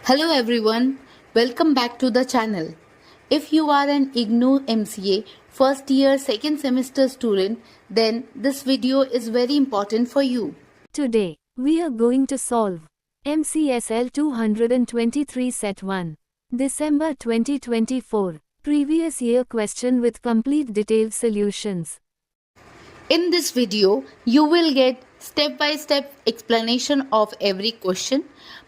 Hello everyone, welcome back to the channel. If you are an IGNOU MCA first year second semester student, then this video is very important for you. Today, we are going to solve MCSL-223 Set 1, December 2024, previous year question with complete detailed solutions. In this video, you will get step-by-step explanation of every question,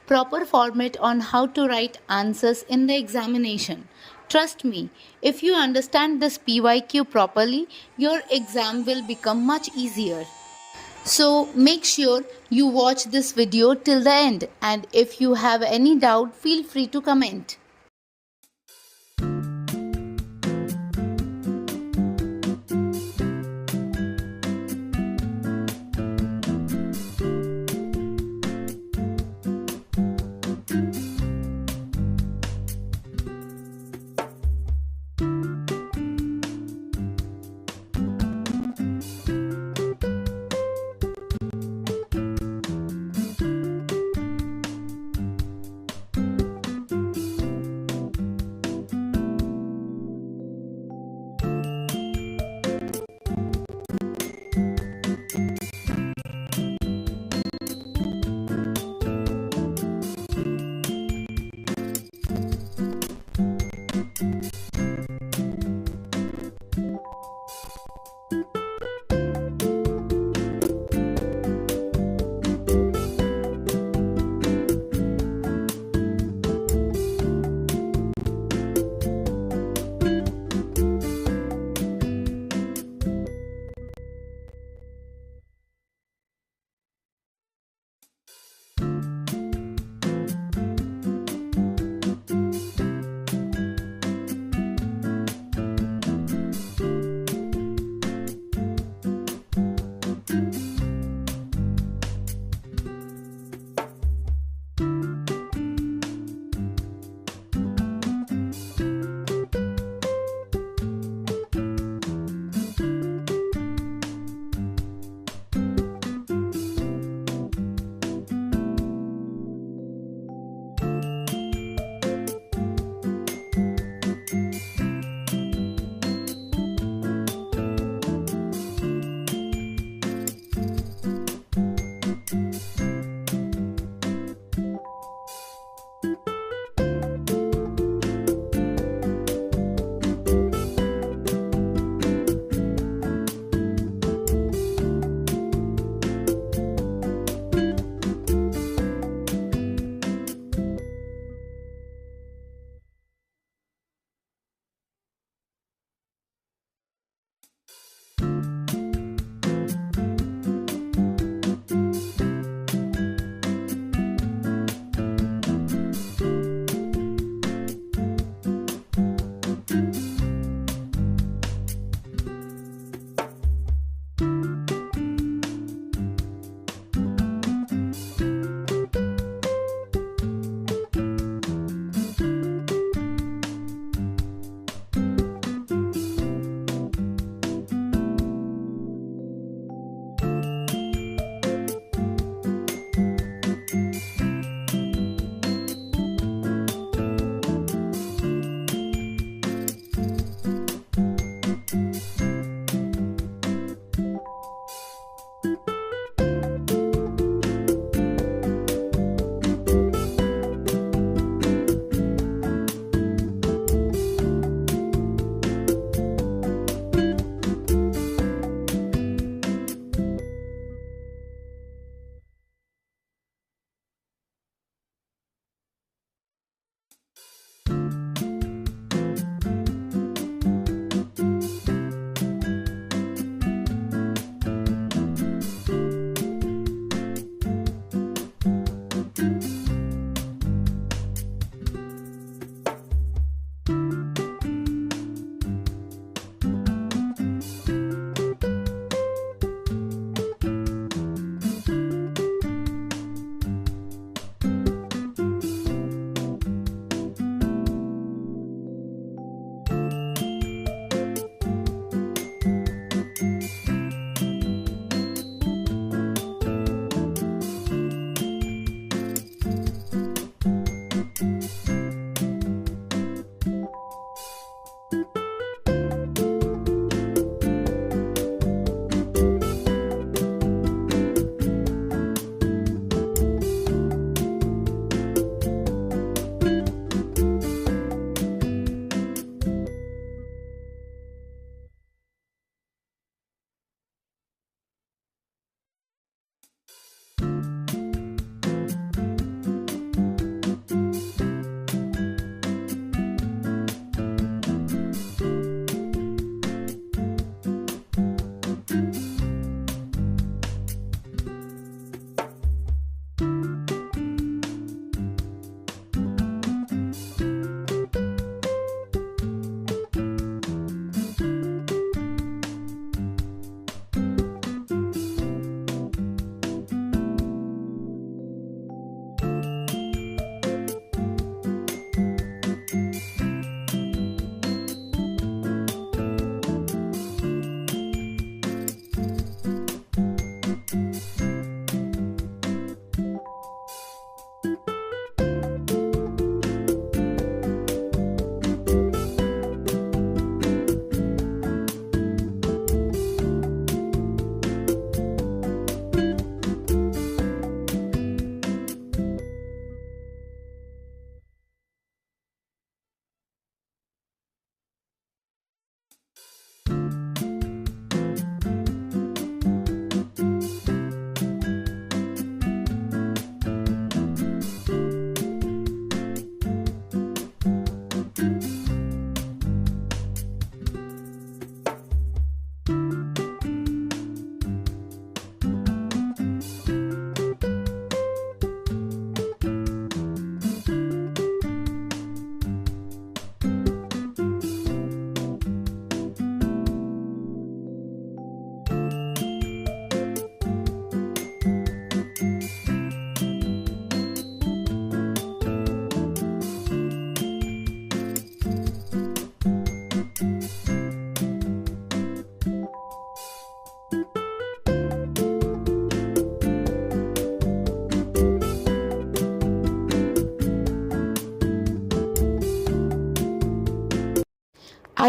proper format on how to write answers in the examination. Trust me, if you understand this PYQ properly, your exam will become much easier. So make sure you watch this video till the end, and if you have any doubt, feel free to comment.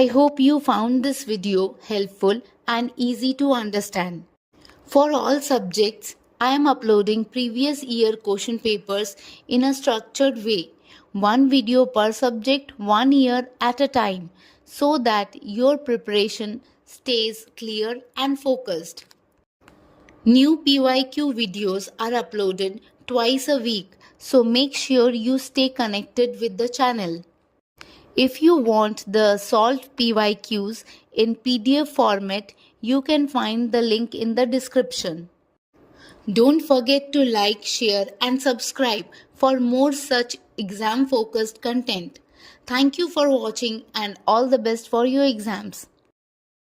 I hope you found this video helpful and easy to understand. For all subjects, I am uploading previous year question papers in a structured way, one video per subject, 1 year at a time, so that your preparation stays clear and focused. New PYQ videos are uploaded twice a week, so make sure you stay connected with the channel. If you want the solved PYQs in PDF format, you can find the link in the description. Don't forget to like, share and subscribe for more such exam focused content. Thank you for watching and all the best for your exams.